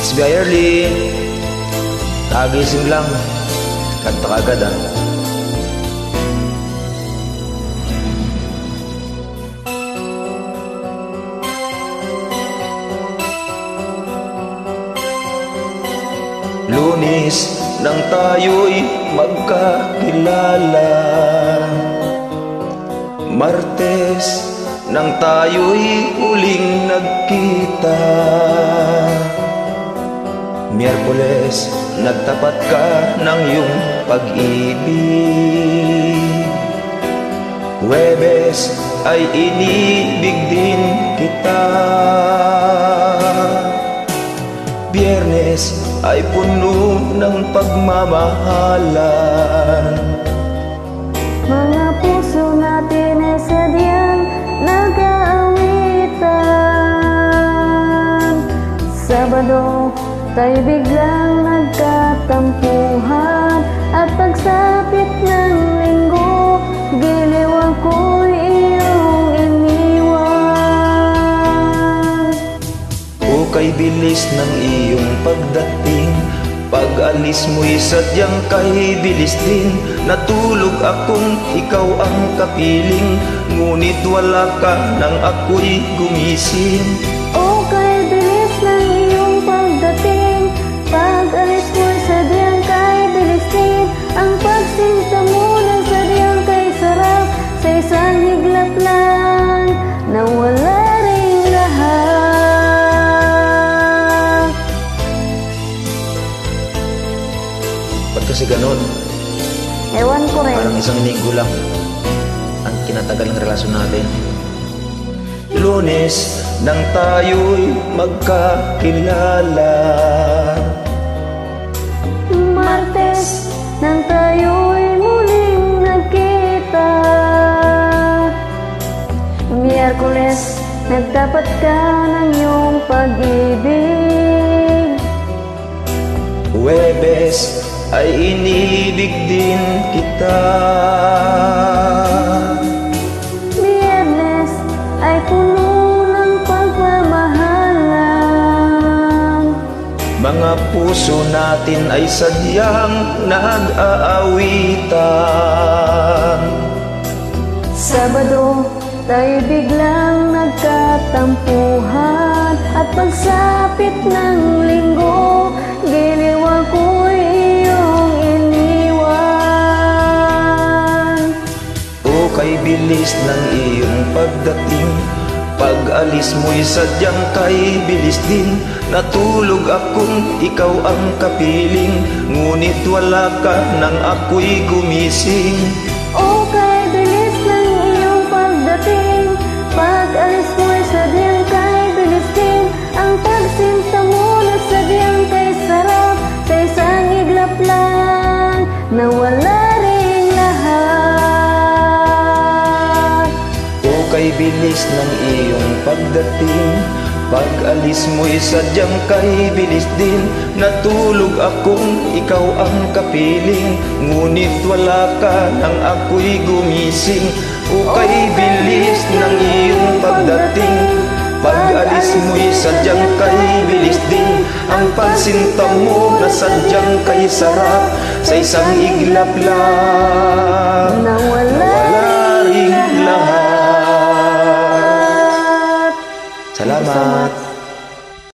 It's be early. Kagising lang. Kanta ka agad ah. Lunes nang tayo'y magkakilala, Martes nang tayo'y huling nagkita, Miyerkules nagtapat ka ng iyong pag-ibig, Huwebes ay inibig din kita, Biyernes ay puno ng pagmamahalan. Mga puso natin ay sadyang nag-aawitan. Sabado tayo biglang nagkatampuhan, at pagsapit ng linggo, giliw ako'y iyong iniwan. O kay bilis ng iyong pagdating, pag-alis mo'y sadyang kay bilis din. Natulog akong ikaw ang kapiling, ngunit wala ka nang ako'y gumising. O kay bilis ng iyong pagdating, pag-alis mo'y sadyang kay bilis din. Ang pagsinta mo na sadyang kay sarap, sa isang higlap lang nawala ring lahat. Ba't kasi ganon? Ewan ko rin. Parang isang linggo lang ang kinatagal ng relasyon natin. Lunes nang tayo'y magkakilala, Martes nang tayo'y muling nagkita, Miyerkules nagtapat ka ng iyong pag-ibig, Huwebes ay inibig din kita, Biyernes ay puno ng pagmamahalan. mga puso natin ay sadyang nag-aawitan. Sabado tayo biglang nagkatampuhan, at pagsapit ng linggo, giliw ako'y iyong iniwan. O kay bilis ng iyong pagdating, pag-alis mo'y sadyang kay bilis din. Natulog akong ikaw ang kapiling, ngunit wala ka nang ako'y gumising. O kay bilis ng iyong pagdating, pag-alis mo'y sadyang kay bilis din. Ang pagsinta mo na sadyang kay sarap, sa isang iglap lang nawala ring lahat. O kay bilis ng iyong pagdating, pag-alis mo'y sadyang kay bilis din. Natulog akong ikaw ang kapiling, ngunit wala ka nang ako'y gumising. O kay bilis ng iyong pagdating, pag-alis mo'y sadyang kay bilis din. Ang pagsinta mo na sadyang kay sarap, sa isang iglap lang Nawala ring lahat. Salamat.